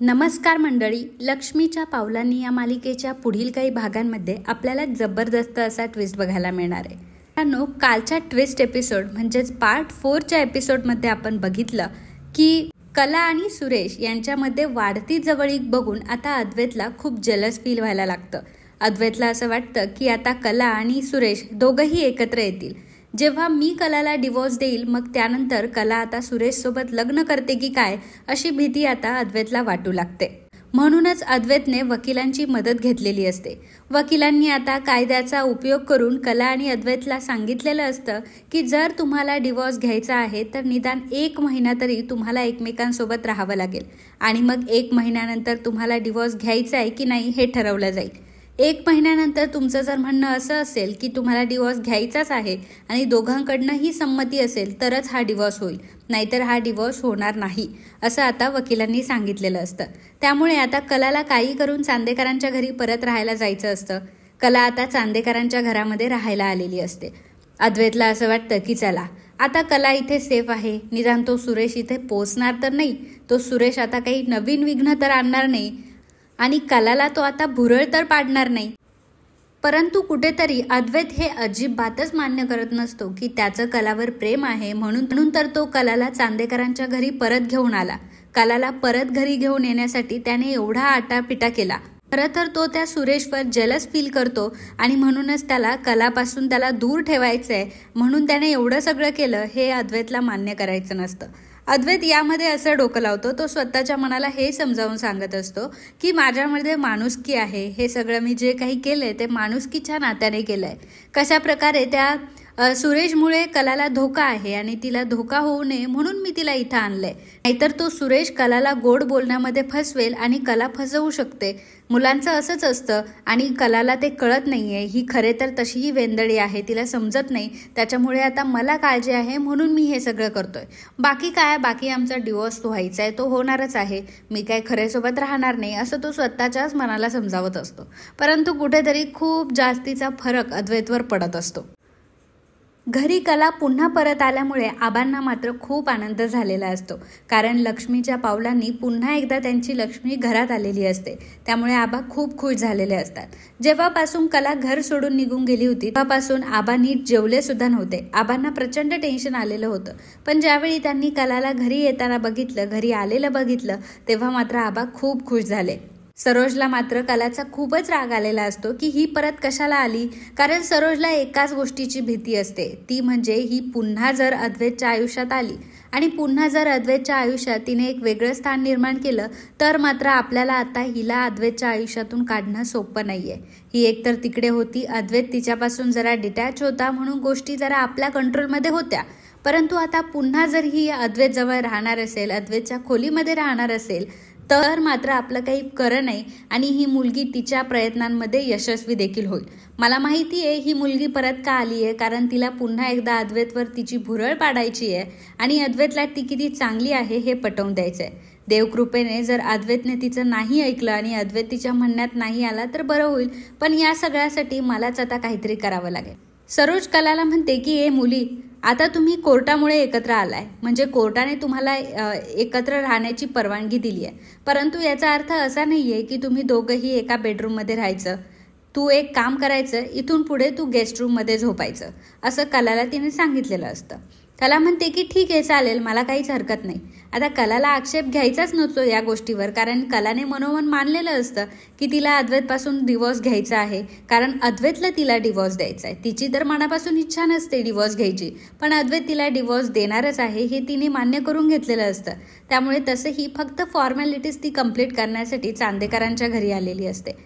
नमस्कार मंडळी, लक्ष्मीच्या पावलांनी या मालिकेच्या पुढील काही भागांमध्ये आपल्याला जबरदस्त असा ट्विस्ट बघायला मिळणार आहे. मित्रांनो, कालच्या ट्विस्ट एपिसोड म्हणजेच पार्ट 4च्या एपिसोडमध्ये आपण बघितलं की कला आणि सुरेश यांच्यामध्ये वाढती जवळीक बघून आता अद्वैतला खूप जलस फील व्हायला लागतं. अद्वैतला असं वाटतं की आता कला आणि सुरेश दोघंही एकत्र येतील. जेव्हा मी कलाला डिवोर्स देईल मग त्यानंतर कला आता सुरेश सोबत लग्न करते की काय अशी भीती आता अद्वैतला वाटू लागते. म्हणूनच अद्वैतने वकिलांची मदत घेतलेली असते. वकिलांनी आता कायद्याचा उपयोग करून कला आणि अद्वैतला सांगितलेलं असतं की जर तुम्हाला डिवोर्स घ्यायचा आहे तर निदान 1 महिना तरी तुम्हाला एकमेकांसोबत राहावं लागेल आणि मग 1 महिन्यानंतर तुम्हाला डिवोर्स घ्यायचा आहे की नाही हे ठरवलं जाईल. 1 महिन्यानंतर तुमचं जर म्हणणं असं असेल की तुम्हाला डिवोर्स घ्यायचाच आहे आणि दोघांकडनंही संमती असेल तरच हा डिवोर्स होईल, नाहीतर हा डिवोर्स होणार नाही असं आता वकिलांनी सांगितलेलं असतं. त्यामुळे आता कलाला काही करून चांदेकरांच्या घरी परत राहायला जायचं असतं. कला आता चांदेकरांच्या घरामध्ये राहायला आलेली असते. अद्वैतला असं वाटतं की चला आता कला इथे सेफ आहे, निदान तो सुरेश इथे पोचणार तर नाही, तो सुरेश आता काही नवीन विघ्न तर आणणार नाही आणि कलाला तो आता भुरळ तर पाडणार नाही. परंतु कुठेतरी अद्वैत हे अजिबातच मान्य करत नसतो की त्याचं कलावर प्रेम आहे. म्हणून तर तो कलाला चांदेकरांच्या घरी परत घेऊन आला. कलाला परत घरी घेऊन येण्यासाठी त्याने एवढा आटापिटा केला. खरं तर तो त्या सुरेशवर जलस फील करतो आणि म्हणूनच त्याला कलापासून त्याला दूर ठेवायचंय म्हणून त्याने एवढं सगळं केलं हे अद्वैतला मान्य करायचं नसतं. अद्वैत यामध्ये असं डोकं लावतो, तो स्वतःच्या मनाला हे समजावून सांगत असतो की माझ्यामध्ये माणुसकी आहे, हे सगळं मी जे काही केलंय ते माणुसकीच्या नात्याने केलंय. कशा प्रकारे त्या सुरेशमुळे कलाला धोका आहे आणि तिला धोका होऊ नये म्हणून मी तिला इथं आणलंय, नाहीतर तो सुरेश कलाला गोड बोलण्यामध्ये फसवेल आणि कला फसवू शकते. मुलांचं असंच असतं आणि कलाला ते कळत नाहीये. ही खरे तर तशीही वेंदळी आहे, तिला समजत नाही. त्याच्यामुळे आता मला काळजी आहे म्हणून मी हे सगळं करतोय. बाकी काय, बाकी आमचा डिवोर्स तो व्हायचा आहे, तो होणारच आहे. मी काय खरेसोबत राहणार नाही असं तो स्वतःच्याच मनाला समजावत असतो. परंतु कुठेतरी खूप जास्तीचा फरक अद्वैतवर पडत असतो. घरी कला पुन्हा परत आल्यामुळे आबांना मात्र खूप आनंद झालेला असतो, कारण लक्ष्मीच्या पावलांनी पुन्हा एकदा त्यांची लक्ष्मी घरात आलेली असते. त्यामुळे आबा खूप खुश झालेले असतात. जेव्हापासून कला घर सोडून निघून गेली होती तेव्हापासून आबा नीट जेवले सुद्धा नव्हते. आबांना प्रचंड टेन्शन आलेलं होतं. पण ज्यावेळी त्यांनी कलाला घरी येताना बघितलं, घरी आलेलं बघितलं, तेव्हा मात्र आबा खूप खुश झाले. सरोजला मात्र कलाचा खूपच राग आलेला असतो की ही परत कशाला आली, कारण सरोजला एकाच गोष्टीची भीती असते, ती म्हणजे ही पुन्हा जर अद्वैतच्या आयुष्यात आली आणि पुन्हा जर अद्वैतच्या आयुष्यात तिने एक वेगळं स्थान निर्माण केलं तर मात्र आपल्याला आता हिला अद्वैतच्या आयुष्यातून काढणं सोपं नाहीये. ही एकतर तिकडे होती, अद्वैत तिच्यापासून जरा डिटॅच होता म्हणून गोष्टी जरा आपल्या कंट्रोलमध्ये होत्या. परंतु आता पुन्हा जर ही अद्वैत जवळ राहणार असेल, अद्वैतच्या खोलीमध्ये राहणार असेल तर मात्र आपलं काही खरं नाही आणि ही मुलगी तिच्या प्रयत्नांमध्ये यशस्वी देखील होईल. मला माहिती आहे ही मुलगी परत का आली आहे, कारण तिला पुन्हा एकदा अद्वैतवर तिची भुरळ पाडायची आहे आणि अद्वैतला ती किती चांगली आहे हे पटवून द्यायचं आहे. देवकृपेने जर अद्वैतने तिचं नाही ऐकलं आणि अद्वैत तिच्या म्हणण्यात नाही आला तर बरं होईल, पण या सगळ्यासाठी मलाच आता काहीतरी करावं लागेल. सरोज कलाला म्हणते की ए मुली, आता तुम्ही कोर्टामुळे एकत्र आलाय, म्हणजे कोर्टाने तुम्हाला एकत्र राहण्याची परवानगी दिली आहे. परंतु याचा अर्थ असा नाहीये की तुम्ही दोघंही एका बेडरूममध्ये राहायचं. तू एक काम करायचं, इथून पुढे तू गेस्ट रूममध्ये झोपायचं असं कलाला तिने सांगितलेलं असतं. कला म्हणते की ठीक आहे, चालेल, मला काहीच हरकत नाही. आता कलाला आक्षेप घ्यायचाच नसतो या गोष्टीवर, कारण कलाने मनोमन मानलेलं असतं की तिला अद्वैतपासून डिवोर्स घ्यायचा आहे, कारण अद्वैतला तिला डिवोर्स द्यायचा आहे. तिची तर मनापासून इच्छा नसते डिवोर्स घ्यायची, पण अद्वैत तिला डिवोर्स देणारच आहे हे तिने मान्य करून घेतलेलं असतं. त्यामुळे तसंही फक्त फॉर्मॅलिटीज ती कंप्लीट करण्यासाठी चांदेकरांच्या घरी आलेली असते.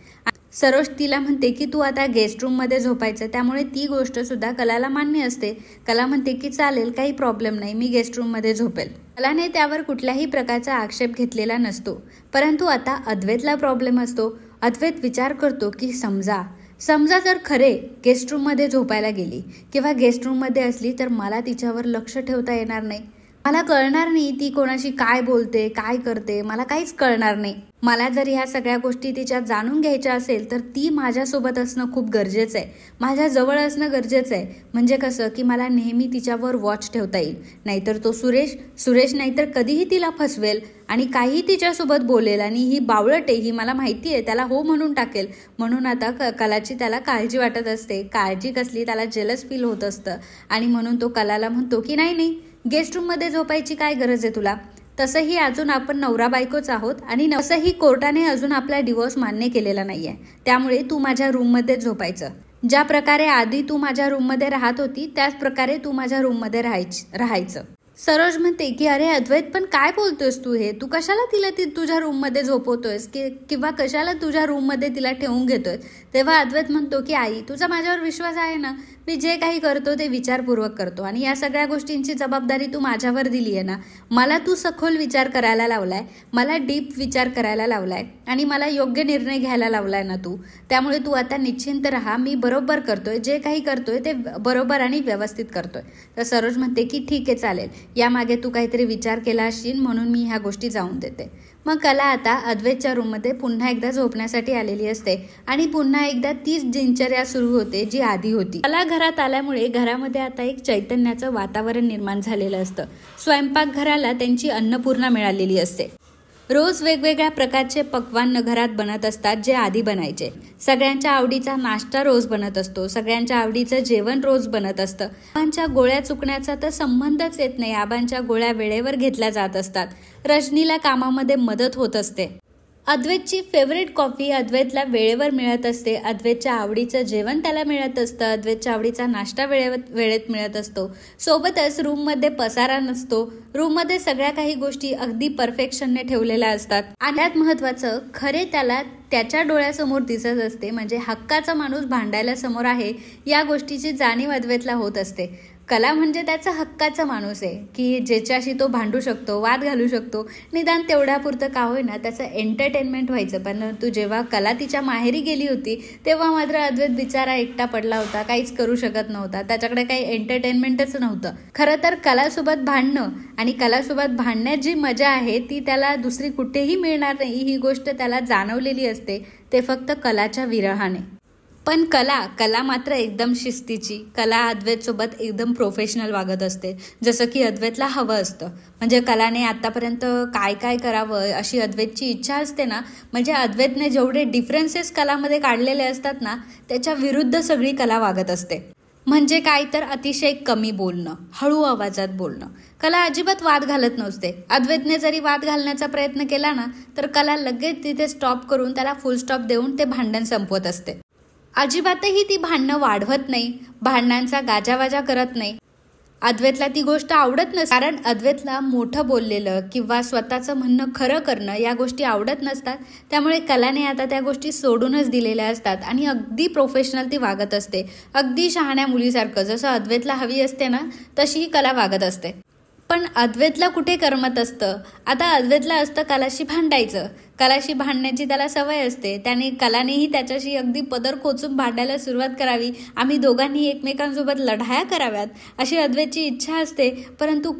सरोज तिला म्हणते की तू आता गेस्ट रूममध्ये झोपायचं, त्यामुळे ती गोष्ट सुद्धा कलाला मान्य असते. कला म्हणते की चालेल, काही प्रॉब्लेम नाही, मी गेस्ट रूममध्ये झोपेल. कलाने त्यावर कुठल्याही प्रकारचा आक्षेप घेतलेला नसतो. परंतु आता अद्वैतला प्रॉब्लेम असतो. अद्वैत विचार करतो की समजा जर खरे गेस्ट रूममध्ये झोपायला गेली किंवा गेस्ट रूममध्ये असली तर मला तिच्यावर लक्ष ठेवता येणार नाही. मला कळणार नाही ती कोणाशी काय बोलते, काय करते, मला काहीच कळणार नाही. मला जर ह्या सगळ्या गोष्टी तिच्या जाणून घ्यायच्या असेल तर ती माझ्यासोबत असणं खूप गरजेचं आहे, माझ्या जवळ असणं गरजेचं आहे. म्हणजे कसं की मला नेहमी तिच्यावर वॉच ठेवता येईल. नाहीतर तो सुरेश नाहीतर कधीही तिला फसवेल आणि काही तिच्यासोबत बोलेल आणि ही बावळट आहे, ही मला माहिती आहे, त्याला हो म्हणून टाकेल. म्हणून आता कलाची त्याला काळजी वाटत असते. काळजी कसली, त्याला जेलस फील होत असतं आणि म्हणून तो कलाला म्हणतो की नाही गेस्ट रूममध्ये झोपायची काय गरज आहे तुला. तसंही अजून आपण नवरा बायकोच आहोत आणि तसंही कोर्टाने अजून आपला डिवोर्स मान्य केलेला नाहीये. त्यामुळे तू माझ्या रूममध्ये झोपायचं. ज्या प्रकारे आधी तू माझ्या रूममध्ये राहत होती त्याच प्रकारे तू माझ्या रूममध्ये राहायचं. सरोज म्हणते की अरे अद्वैत, पण काय बोलतोयस तू हे? तू कशाला तिला तुझ्या रूममध्ये झोपवतोयस किंवा कशाला तुझ्या रूममध्ये तिला ठेवून घेतोय? तेव्हा अद्वैत म्हणतो की आई, तुझा माझ्यावर विश्वास आहे ना? मी जे काही करतो ते विचारपूर्वक करतो आणि या सगळ्या गोष्टींची जबाबदारी तू माझ्यावर दिली आहे ना. मला तू सखोल विचार करायला लावलाय, मला डीप विचार करायला लावलाय आणि मला योग्य निर्णय घ्यायला लावलाय ना तू. त्यामुळे तू आता निश्चिंत राहा, मी बरोबर करतोय, जे काही करतोय ते बरोबर आणि व्यवस्थित करतोय. तर सरोज म्हणते की ठीक आहे चालेल, यामागे तू काहीतरी विचार केला असशील म्हणून मी ह्या गोष्टी जाऊन देते. मग कला आता अद्वैतच्या रूममध्ये पुन्हा एकदा झोपण्यासाठी आलेली असते आणि पुन्हा एकदा तीच दिनचर्या सुरू होते जी आधी होती. कला घरात आल्यामुळे घरामध्ये आता एक चैतन्याचं वातावरण निर्माण झालेलं असतं. स्वयंपाकघराला त्यांची अन्नपूर्णा मिळालेली असते. रोज वेगवेगळ्या प्रकारचे पक्वान्न घरात बनत असतात जे आधी बनायचे. सगळ्यांच्या आवडीचा नाश्ता रोज बनत असतो, सगळ्यांच्या आवडीचं जेवण रोज बनत असतं. आबांच्या गोळ्या चुकण्याचा तर संबंधच येत नाही. आबांच्या गोळ्या वेळेवर घेतल्या जात असतात. रजनीला कामामध्ये मदत होत असते. अद्वैतची फेवरेट कॉफी अद्वैतला वेळेवर मिळत असते. अद्वैतच्या आवडीचं जेवण त्याला मिळत असतं. अद्वैतच्या आवडीचा नाश्ता वेळेत मिळत असतो. सोबतच रूममध्ये पसारा नसतो. रूममध्ये सगळ्या काही गोष्टी अगदी परफेक्शनने ठेवलेल्या असतात. आणि त्यात महत्वाचं खरे त्याला त्याच्या डोळ्यासमोर दिसत असते, म्हणजे हक्काचा माणूस भांडायला समोर आहे या गोष्टीची जाणीव अद्वैतला होत असते. कला म्हणजे त्याचा हक्काचा माणूस आहे की ज्याच्याशी तो भांडू शकतो, वाद घालू शकतो. निदान तेवढ्यापुरतं का होईना त्याचं एंटरटेनमेंट व्हायचं. पण जेव्हा कला तिच्या माहेरी गेली होती तेव्हा मात्र अद्वैत बिचारा एकटा पडला होता, काहीच करू शकत नव्हता. त्याच्याकडे काही एंटरटेनमेंटच नव्हतं. खरं तर कलासोबत भांडणं आणि कलासोबत भांडण्यात जी मजा आहे ती त्याला दुसरी कुठेही मिळणार नाही, ही गोष्ट त्याला जाणवलेली असते. ते फक्त कलाच्या विरहाने. पण कला मात्र एकदम शिस्तीची. कला अद्वैतसोबत एकदम प्रोफेशनल वागत असते, जसं की अद्वैतला हवं असतं. म्हणजे कलाने आतापर्यंत काय काय करावं अशी अद्वैतची इच्छा असते ना. म्हणजे अद्वैतने जेवढे डिफरन्सेस कलामध्ये काढलेले असतात ना त्याच्या विरुद्ध सगळी कला वागत असते. म्हणजे काय तर अतिशय कमी बोलणं, हळू आवाजात बोलणं. कला अजिबात वाद घालत नसते. अद्वैतने जरी वाद घालण्याचा प्रयत्न केला ना तर कला लगेच तिथे स्टॉप करून त्याला फुल स्टॉप देऊन ते भांडण संपवत असते. अजिबातही ती भांडणं वाढवत नाही, भांडणांचा गाजावाजा करत नाही. अद्वैतला ती गोष्ट आवडत नसते, कारण अद्वैतला मोठं बोललेलं किंवा स्वतःचं म्हणणं खरं करणं या गोष्टी आवडत नसतात. त्यामुळे कलाने आता त्या गोष्टी सोडूनच दिलेल्या असतात आणि अगदी प्रोफेशनल ती वागत असते. अगदी शहाण्या मुलीसारखं जसं अद्वैतला हवी असते ना तशी कला वागत असते. पण अद्वैतला कुठे करमत असतं. आता अद्वैतला असतं कलाशी भांडायचं. कलाशी भांडण्याची त्याला सवय असते. कलानेही त्याच्याशी अगदी पदर खोचून भांडायला सुरुवात करावी. आम्ही दोघांनी एकमेकांसोबत लढाया कराव्यात अशी अद्वैतची इच्छा असते. परंतु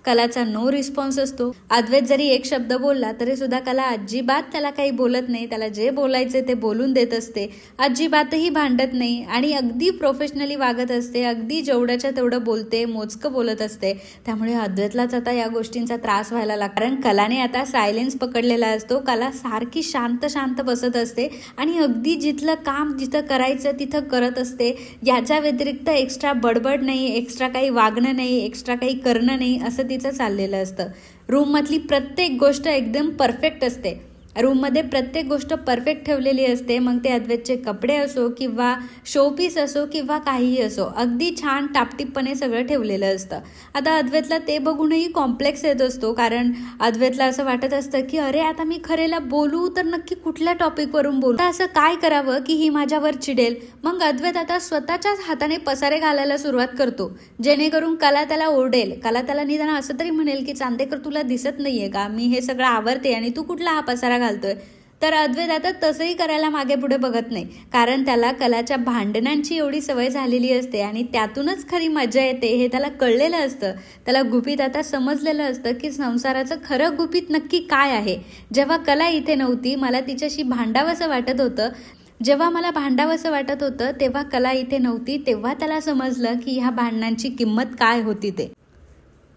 कलाचा नो रिस्पॉन्स असतो. अद्वैत जरी एक शब्द बोलला तरी सुद्धा कला अजिबात त्याला काही बोलत नाही. त्याला जे बोलायचे ते बोलून देत असते. अजिबातही भांडत नाही आणि अगदी प्रोफेशनली वागत असते. अगदी जेवढ्याच्या तेवढं बोलते, मोजकं बोलत असते. त्यामुळे अद्वैतलाच आता या गोष्टींचा त्रास व्हायला लागला. कारण कलाने आता सायलेन्स पकडलेला असतो. कला सारखी शांत बसत असते आणि अगदी जिथलं काम जिथं करायचं तिथं करत असते. याच्या व्यतिरिक्त एक्स्ट्रा बडबड नाही, एक्स्ट्रा काही वागणं नाही, एक्स्ट्रा काही करणं नाही असं तिचं चाललेलं असतं. रूममधली प्रत्येक गोष्ट एकदम परफेक्ट असते. रूममध्ये प्रत्येक गोष्ट परफेक्ट ठेवलेली असते. मग ते अद्वैतचे कपडे असो किंवा शोपीस असो किंवा काहीही असो, अगदी छान टापटीपणे सगळं ठेवलेलं असतं. आता अद्वैतला ते बघूनही कॉम्प्लेक्स येत असतो, कारण अद्वैतला असं वाटत असतं की अरे आता मी खरेला बोलू तर नक्की कुठल्या टॉपिकवरून बोलू, असं काय करावं की ही माझ्यावर चिडेल. मग अद्वैत आता स्वतःच्याच हाताने पसारे घालायला सुरुवात करतो, जेणेकरून कला त्याला ओरडेल. कला त्याला निदान असं तरी म्हणेल की चांदेकर तुला दिसत नाहीये का, मी हे सगळं आवरते आणि तू कुठला हा पसारा घालतोय. तर अद्वैत आता तसंही करायला मागे पुढे बघत नाही, कारण त्याला कलाच्या भांडणांची एवढी सवय झालेली असते आणि त्यातूनच खरी मजा येते हे त्याला कळलेलं असतं. त्याला गुपित आता समजलेलं असतं की संसाराचं खरं गुपित नक्की काय आहे. जेव्हा कला इथे नव्हती, मला तिच्याशी भांडावंसं वाटत होतं. जेव्हा मला भांडावंसं वाटत होतं तेव्हा कला इथे नव्हती. तेव्हा त्याला समजलं की ह्या भांडणांची किंमत काय होती ते.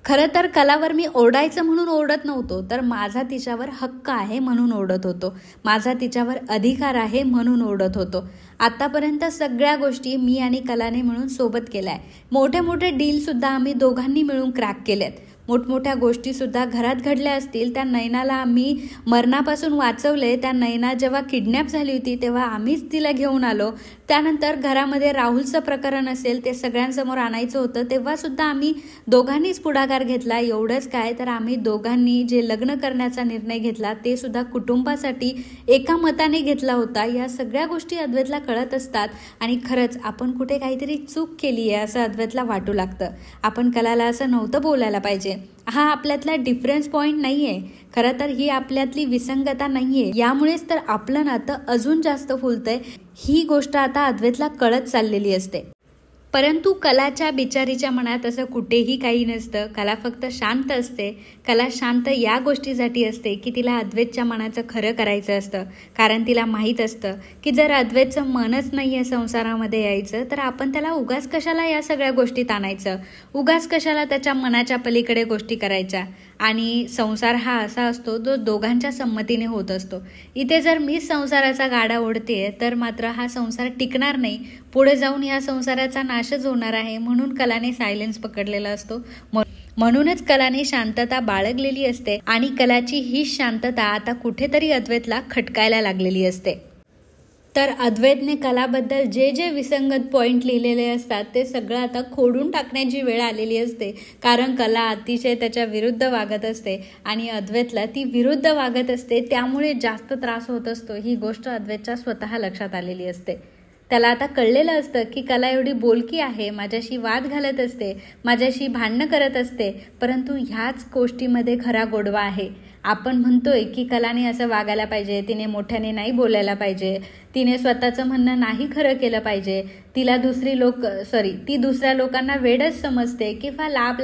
खरं तर कलावर मी ओरडायचं म्हणून ओरडत नव्हतो, तर माझा तिच्यावर हक्क आहे म्हणून ओरडत होतो. माझा तिच्यावर अधिकार आहे म्हणून ओरडत होतो. आतापर्यंत सगळ्या गोष्टी मी आणि कलाने मिळून सोबत केल्या आहे. मोठे मोठे डीलसुद्धा आम्ही दोघांनी मिळून क्रॅक केलेत. मोठमोठ्या गोष्टीसुद्धा घरात घडल्या असतील. त्या नैनाला आम्ही मरणापासून वाचवले. त्या नैना जेव्हा किडनॅप झाली होती तेव्हा आम्हीच तिला घेऊन आलो. त्यानंतर घरामध्ये राहुलचं प्रकरण असेल ते सगळ्यांसमोर आणायचं होतं, तेव्हासुद्धा आम्ही दोघांनीच पुढाकार घेतला. एवढंच काय तर आम्ही दोघांनी जे लग्न करण्याचा निर्णय घेतला ते सुद्धा कुटुंबासाठी एका मताने घेतला होता. या सगळ्या गोष्टी अद्वैतला कळत असतात आणि खरंच आपण कुठे काहीतरी चूक केली आहे असं अद्वैतला वाटू लागतं. आपण कलाला असं नव्हतं बोलायला पाहिजे. हा आपल्यातला डिफरन्स पॉइंट नाहीये. खरं तर ही आपल्यातली विसंगता नाहीये. यामुळेच तर आपलं नातं अजून जास्त फुलतंय. ही गोष्ट आता अद्वैतला कळत चाललेली असते. परंतु कलाच्या बिचारीच्या मनात असं कुठेही काही नसतं. कला फक्त शांत असते. कला शांत या गोष्टीसाठी असते की तिला अद्वैतच्या मनाचं खरं करायचं असतं. कारण तिला माहीत असतं की जर अद्वैतचं मनच नाही आहे संसारामध्ये यायचं तर आपण त्याला उगाच कशाला या सगळ्या गोष्टीत आणायचं, उगाच कशाला त्याच्या मनाच्या पलीकडे गोष्टी करायच्या. आणि संसार हा असा असतो जो दोघांच्या संमतीने होत असतो. इथे जर मी संसाराचा गाडा ओढते तर मात्र हा संसार टिकणार नाही. पुढे जाऊन ह्या संसाराचा नाशच होणार आहे. म्हणून कलाने सायलेन्स पकडलेला असतो. म्हणूनच कलाने शांतता बाळगलेली असते आणि कलाची ही शांतता आता कुठेतरी अद्वैतला खटकायला लागलेली असते. तर अद्वैतने कलाबद्दल जे जे विसंगत पॉईंट लिहिलेले असतात ते सगळं आता खोडून टाकण्याची वेळ आलेली असते. कारण कला अतिशय त्याच्या विरुद्ध वागत असते आणि अद्वैतला ती विरुद्ध वागत असते. त्यामुळे जास्त त्रास होत असतो. ही गोष्ट अद्वैतच्या स्वतः लक्षात आलेली असते. त्याला आता कळलेलं असतं की कला एवढी बोलकी आहे, माझ्याशी वाद घालत असते, माझ्याशी भांडणं करत असते, परंतु ह्याच गोष्टीमध्ये खरा गोडवा आहे. आपण म्हणतोय की कलाने असं वागायला पाहिजे, तिने मोठ्याने नाही बोलायला पाहिजे, तिने स्वतःचं म्हणणं नाही खरं केलं पाहिजे, ती दुसऱ्या लोकांना वेडच समजते किंवा लाभ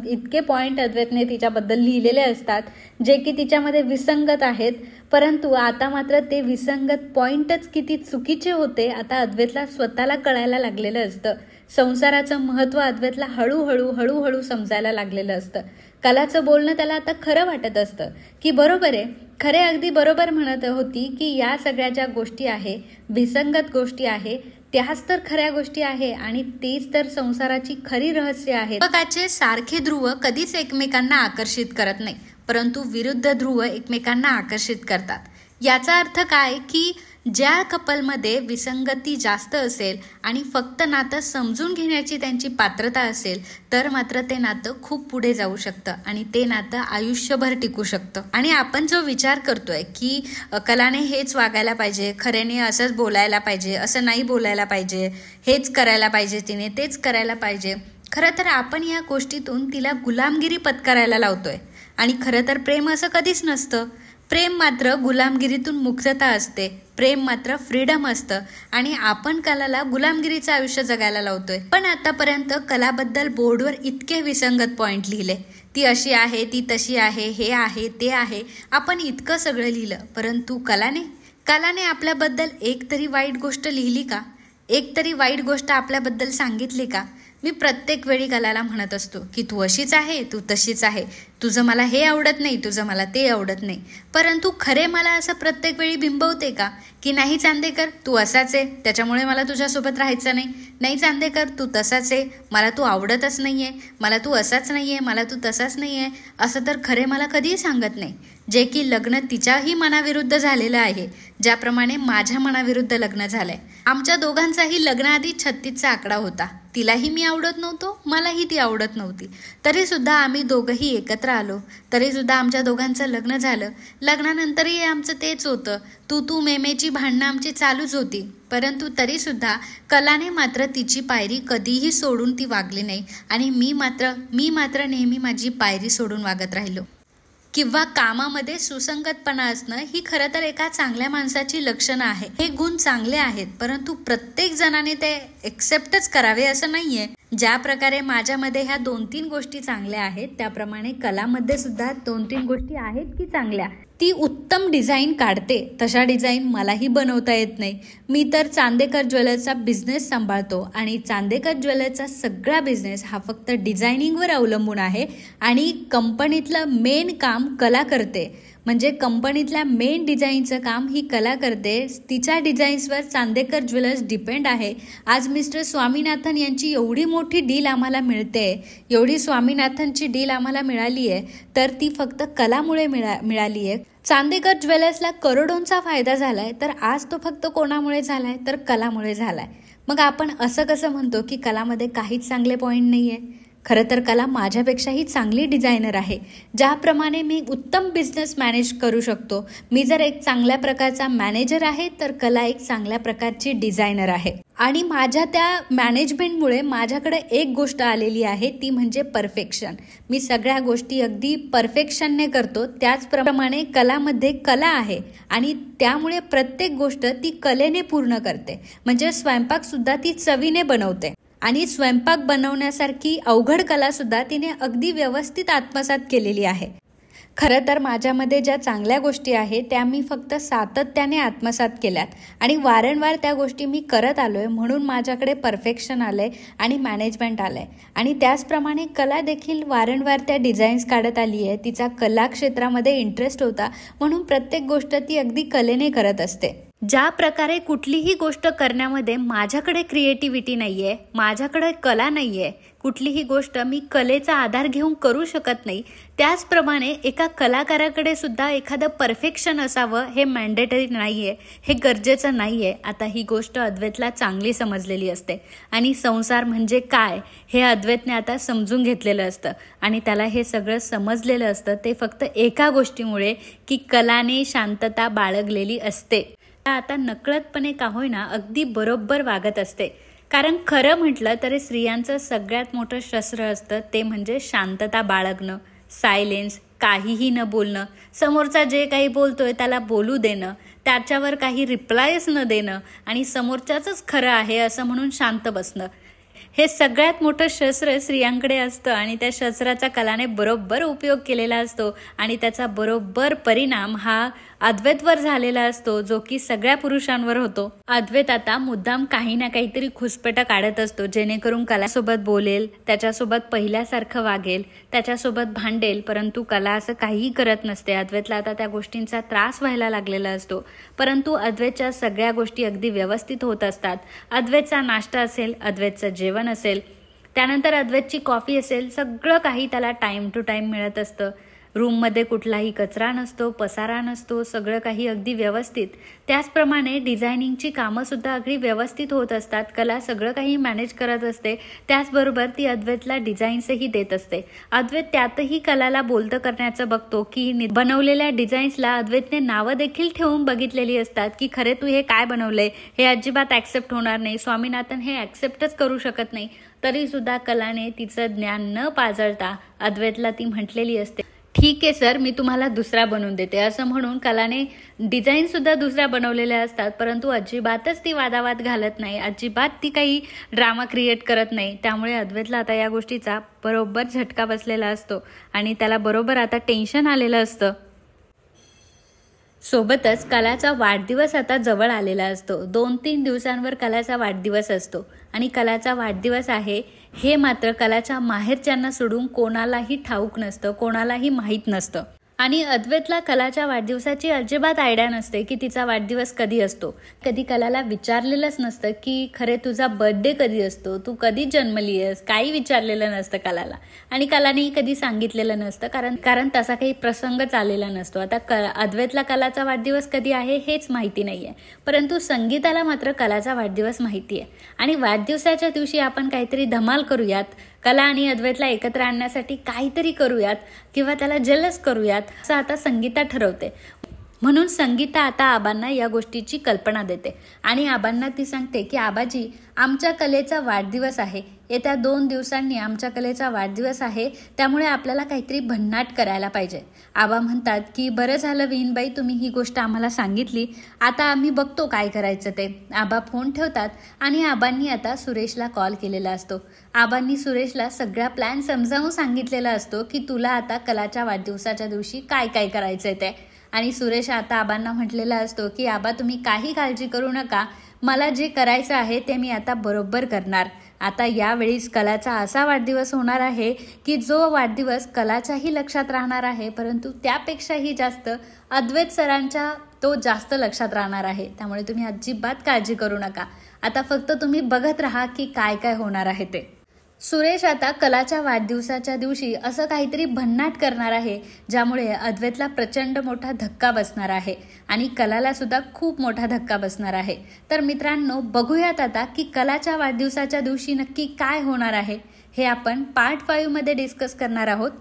इतके पॉईंट अद्वैतने तिच्याबद्दल लिहिलेले असतात जे की तिच्यामध्ये विसंगत आहेत. परंतु आता मात्र ते विसंगत पॉईंटच किती चुकीचे होते आता अद्वैतला स्वतःला कळायला लागलेलं असतं. संसाराचं महत्त्व अद्वैतला हळूहळू समजायला लागलेलं असतं. कलाचं बोलणं त्याला आता खरं वाटत असतं की बरोबर आहे, खरे अगदी बरोबर म्हणत होती की या सगळ्या ज्या गोष्टी आहे, विसंगत गोष्टी आहे, त्याच तर खऱ्या गोष्टी आहे आणि तीच तर संसाराची खरी रहस्य आहे. दीपकाचे सारखे ध्रुव कधीच एकमेकांना आकर्षित करत नाही, परंतु विरुद्ध ध्रुव एकमेकांना आकर्षित करतात. याचा अर्थ काय की ज्या कपलमध्ये विसंगती जास्त असेल आणि फक्त नातं समजून घेण्याची त्यांची पात्रता असेल तर मात्र ते नातं खूप पुढे जाऊ शकतं आणि ते नातं आयुष्यभर टिकू शकतं. आणि आपण जो विचार करतोय की कलाने हेच वागायला पाहिजे, खऱ्याने असंच बोलायला पाहिजे, असं नाही बोलायला पाहिजे, हेच करायला पाहिजे, तिने तेच करायला पाहिजे, खरं तर आपण या गोष्टीतून तिला गुलामगिरी पत्करायला लावतोय. आणि खरं तर प्रेम असं कधीच नसतं. प्रेम मात्र गुलामगिरीतून मुक्तता असते. प्रेम मात्र फ्रीडम असतं आणि आपण कलाला गुलामगिरीचं आयुष्य जगायला लावतोय. पण आतापर्यंत कलाबद्दल बोर्डवर इतके विसंगत पॉईंट लिहिले, ती अशी आहे, ती तशी आहे, हे आहे, ते आहे, आपण इतकं सगळं लिहिलं. परंतु कलाने आपल्याबद्दल एक तरी वाईट गोष्ट लिहिली का? एक तरी वाईट गोष्ट आपल्याबद्दल सांगितली का? मी प्रत्येक वेळी कलाला म्हणत असतो की तू अशीच आहे, तू तशीच आहे, तुझं मला हे आवडत नाही, तुझं मला ते आवडत नाही. परंतु खरे मला असं प्रत्येक वेळी बिंबवते का की नाही चांदेकर तू असाच आहे, त्याच्यामुळे मला तुझ्यासोबत राहायचं नाही, नाही चांदेकर तू तसाच आहे, मला तू आवडतच नाहीये, मला तू असाच नाहीये, मला तू तसाच नाहीये, असं तर खरे मला कधीही सांगत नाही. जे की लग्न तिच्याही मनाविरुद्ध झालेलं आहे, ज्याप्रमाणे माझ्या मनाविरुद्ध लग्न झालंय. आमच्या दोघांचाही लग्नाआधी 36चा आकडा होता. तिलाही मी आवडत नव्हतो, मलाही ती आवडत नव्हती. तरी सुद्धा आम्ही दोघंही एकत्र आलो. तरी सुद्धा आमच्या दोघांचं लग्न झालं. लग्नानंतरही आमचं तेच होतं, तू मेमेची भांडणं आमची चालूच होती. परंतु तरी सुद्धा कलाने मात्र तिची पायरी कधीही सोडून ती वागली नाही आणि मी मात्र नेहमी माझी पायरी सोडून वागत राहिलो. किंवा कामामध्ये सुसंगतपणा असणं ही खरं तर एका चांगल्या माणसाची लक्षणं आहे. हे गुण चांगले आहेत, परंतु प्रत्येक जणाने ते एक्सेप्टच करावे असं नाहीये. ज्या प्रकारे माझ्यामध्ये ह्या 2-3 गोष्टी चांगल्या आहेत, त्याप्रमाणे कलामध्ये सुद्धा 2-3 गोष्टी आहेत की चांगल्या. ती उत्तम डिझाईन काढते, तशा डिझाईन मलाही बनवता येत नाही. मी तर चांदेकर ज्वेलर्सचा बिझनेस सांभाळतो आणि चांदेकर ज्वेलर्सचा सगळा बिझनेस हा फक्त डिझायनिंगवर अवलंबून आहे आणि कंपनीतलं मेन काम कला करते. म्हणजे कंपनीतल्या मेन डिझाईनचं काम ही कला करते. तिच्या डिझाईन्सवर चांदेकर ज्वेलर्स डिपेंड आहे. आज मिस्टर स्वामीनाथन यांची एवढी मोठी डील आम्हाला मिळते, एवढी स्वामीनाथनची डील आम्हाला मिळाली आहे, तर ती फक्त कलामुळे मिळाली आहे. चांदेकर ज्वेलर्सला करोडोंचा फायदा झालाय, तर आज तो फक्त कोणामुळे झालाय, तर कलामुळे झालाय. मग आपण असं कसं म्हणतो की कलामध्ये काहीच चांगले पॉईंट नाहीये? खरं तर कला माझ्यापेक्षाही चांगली डिझायनर आहे. ज्याप्रमाणे मी उत्तम बिझनेस मॅनेज करू शकतो, मी जर एक चांगल्या प्रकारचा मॅनेजर आहे, तर कला एक चांगल्या प्रकारची डिझायनर आहे. आणि माझ्या त्या मॅनेजमेंटमुळे माझ्याकडे एक गोष्ट आलेली आहे, ती म्हणजे परफेक्शन. मी सगळ्या गोष्टी अगदी परफेक्शनने करतो. त्याचप्रमाणे कलामध्ये कला आहे आणि त्यामुळे प्रत्येक गोष्ट ती कलेने पूर्ण करते. म्हणजे स्वयंपाक सुद्धा ती चवीने बनवते आणि स्वयंपाक बनवण्यासारखी अवघड कला सुद्धा तिने अगदी व्यवस्थित आत्मसात केलेली आहे. खरं तर माझ्यामध्ये ज्या चांगल्या गोष्टी आहेत त्या मी फक्त सातत्याने आत्मसात केल्यात आणि वारंवार त्या गोष्टी मी करत आलोय, म्हणून माझ्याकडे परफेक्शन आलंय आणि मॅनेजमेंट आलंय. आणि त्याचप्रमाणे कला देखील वारंवार त्या डिझाईन्स काढत आली आहे. तिचा कला क्षेत्रामध्ये इंटरेस्ट होता, म्हणून प्रत्येक गोष्ट ती अगदी कलेने करत असते. ज्या प्रकारे कुठलीही गोष्ट करण्यामध्ये माझ्याकडे क्रिएटिव्हिटी नाहीये, माझ्याकडे कला नाहीये, कुठलीही गोष्ट मी कलेचा आधार घेऊन करू शकत नाही, त्याचप्रमाणे एका कलाकाराकडे सुद्धा एखादं परफेक्शन असावं हे मॅन्डेटरी नाहीये, हे गरजेचं नाहीये. आता ही गोष्ट अद्वैतला चांगली समजलेली असते आणि संसार म्हणजे काय हे अद्वैतने आता समजून घेतलेलं असतं आणि त्याला हे सगळं समजलेलं असतं ते फक्त एका गोष्टीमुळे की कलाने शांतता बाळगलेली असते. आता नकळतपणे का होईना अगदी बरोबर वागत असते. कारण खरं म्हटलं तरी स्त्रियांचं सगळ्यात मोठं शस्त्र असतं ते म्हणजे शांतता बाळगणं, सायलेन्स, काहीही न बोलणं, समोरचा जे काही बोलतोय त्याला बोलू देणं, त्याच्यावर काही रिप्लायच न देणं आणि समोरच्याच खरं आहे असं म्हणून शांत बसणं. हे सगळ्यात मोठं शस्त्र स्त्रियांकडे असतं आणि त्या शस्त्राचा कलाने बरोबर उपयोग केलेला असतो आणि त्याचा बरोबर परिणाम हा अद्वैतवर झालेला असतो, जो की सगळ्या पुरुषांवर होतो. अद्वैत आता मुद्दाम काही ना काहीतरी खुसपटा काढत असतो, जेणेकरून कलासोबत बोलेल, त्याच्यासोबत पहिल्यासारखं वागेल, त्याच्यासोबत भांडेल, परंतु कला असं काहीही करत नसते. अद्वैतला आता त्या गोष्टींचा त्रास व्हायला लागलेला असतो, परंतु अद्वैतच्या सगळ्या गोष्टी अगदी व्यवस्थित होत असतात. अद्वैतचा नाश्ता असेल, अद्वैतचं जेवण असेल, त्यानंतर अद्वैतची कॉफी असेल, सगळं काही त्याला टाइम टू टाइम मिळत असतं. रूममध्ये कुठलाही कचरा नसतो, पसारा नसतो, सगळं काही अगदी व्यवस्थित. त्याचप्रमाणे डिझायनिंगची कामंसुद्धा अगदी व्यवस्थित होत असतात. कला सगळं काही मॅनेज करत असते, त्याचबरोबर ती अद्वैतला डिझाईन्सही देत असते. अद्वैत त्यातही कलाला बोलतं करण्याचं बघतो की बनवलेल्या डिझाईन्सला अद्वैतने नावं देखील ठेवून बघितलेली असतात की खरे तू हे काय बनवलंय, हे अजिबात ॲक्सेप्ट होणार नाही, स्वामीनाथन हे ॲक्सेप्टच करू शकत नाही. तरीसुद्धा कलाने तिचं ज्ञान न पाजळता अद्वैतला ती म्हटलेली असते, ठीक आहे सर, मी तुम्हाला दुसरा बनवून देते, असं म्हणून कलाने डिझाईन सुद्धा दुसऱ्या बनवलेल्या असतात, परंतु अजिबातच ती वादावाद घालत नाही, अजिबात ती काही ड्रामा क्रिएट करत नाही. त्यामुळे अद्वैतला आता या गोष्टीचा बरोबर झटका बसलेला असतो आणि त्याला बरोबर आता टेन्शन आलेलं असतं. सोबतच कलाचा वाढदिवस आता जवळ आलेला असतो. 2-3 दिवसांवर कलाचा वाढदिवस असतो आणि कलाचा वाढदिवस आहे हे मात्र कलाच्या माहेरच्यांना सोडून कोणालाही ठाऊक नसतं, कोणालाही माहीत नसतं. आणि अद्वैतला कलाच्या वाढदिवसाची अजिबात आयडिया नसते की तिचा वाढदिवस कधी असतो. कधी कलाला विचारलेलंच नसतं की खरे तुझा बर्थडे कधी असतो, तू कधी जन्मली आहेस, काही विचारलेलं नसतं कलाला आणि कलानेही कधी सांगितलेलं नसतं, कारण तसा काही प्रसंगच आलेला नसतो. आता अद्वैतला कलाचा वाढदिवस कधी आहे हेच माहिती नाही आहे, परंतु संगीताला मात्र कलाचा वाढदिवस माहिती आहे आणि वाढदिवसाच्या दिवशी आपण काहीतरी धमाल करूयात, कला आणि अद्वैतला एकत्र आणण्यासाठी काहीतरी करूयात किंवा त्याला जलस करूयात असं आता संगीता ठरवते. म्हणून संगीता आता आबांना या गोष्टीची कल्पना देते आणि आबांना ती सांगते की आबाजी, आमच्या कलेचा वाढदिवस आहे, येत्या 2 दिवसांनी आमच्या कलेचा वाढदिवस आहे, त्यामुळे आपल्याला काहीतरी भन्नाट करायला पाहिजे. आबा म्हणतात की बरं झालं विहीनबाई, तुम्ही ही गोष्ट आम्हाला सांगितली, आता आम्ही बघतो काय करायचं ते. आबा फोन ठेवतात आणि आबांनी आता सुरेशला कॉल केलेला असतो. आबांनी सुरेशला सगळा प्लॅन समजावून सांगितलेला असतो की तुला आता कलाच्या वाढदिवसाच्या दिवशी काय काय करायचंय ते. आणि सुरेश आता आबांना म्हटलेला असतो की आबा, तुम्ही काही काळजी करू नका, मला जे करायचं आहे ते मी आता बरोबर करणार. आता यावेळीस कलाचा असा वाढदिवस होणार आहे की जो वाढदिवस कलाच्याही लक्षात राहणार आहे, परंतु त्यापेक्षाही जास्त अद्वैत सरांच्या तो जास्त लक्षात राहणार आहे. त्यामुळे तुम्ही अजिबात काळजी करू नका, आता फक्त तुम्ही बघत राहा की काय काय होणार आहे ते. सुरेश आता कलाच्या वाढदिवसाच्या दिवशी असं काहीतरी भन्नाट करणार आहे ज्यामुळे अद्वैतला प्रचंड मोठा धक्का बसणार आहे आणि कलाला सुद्धा खूप मोठा धक्का बसणार आहे. तर मित्रांनो, बघूयात आता की कलाच्या वाढदिवसाच्या दिवशी नक्की काय होणार आहे, हे आपण पार्ट 5 मध्ये डिस्कस करणार आहोत.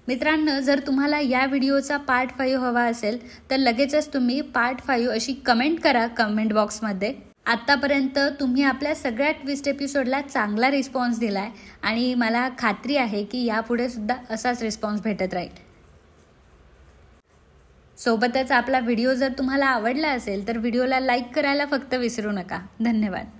मित्रांनो, जर तुम्हाला या व्हिडिओचा पार्ट 5 हवा असेल तर लगेचच तुम्ही पार्ट 5 अशी कमेंट करा कमेंट बॉक्समध्ये. आत्तापर्यंत तुम्ही आपल्या सगळ्या ट्विस्ट एपिसोडला चांगला रिस्पॉन्स दिलाय आणि मला खात्री आहे की यापुढे सुद्धा असाच रिस्पॉन्स भेटत राहील. सोबतच आपला व्हिडिओ जर तुम्हाला आवडला असेल तर व्हिडिओला लाईक करायला फक्त विसरू नका. धन्यवाद.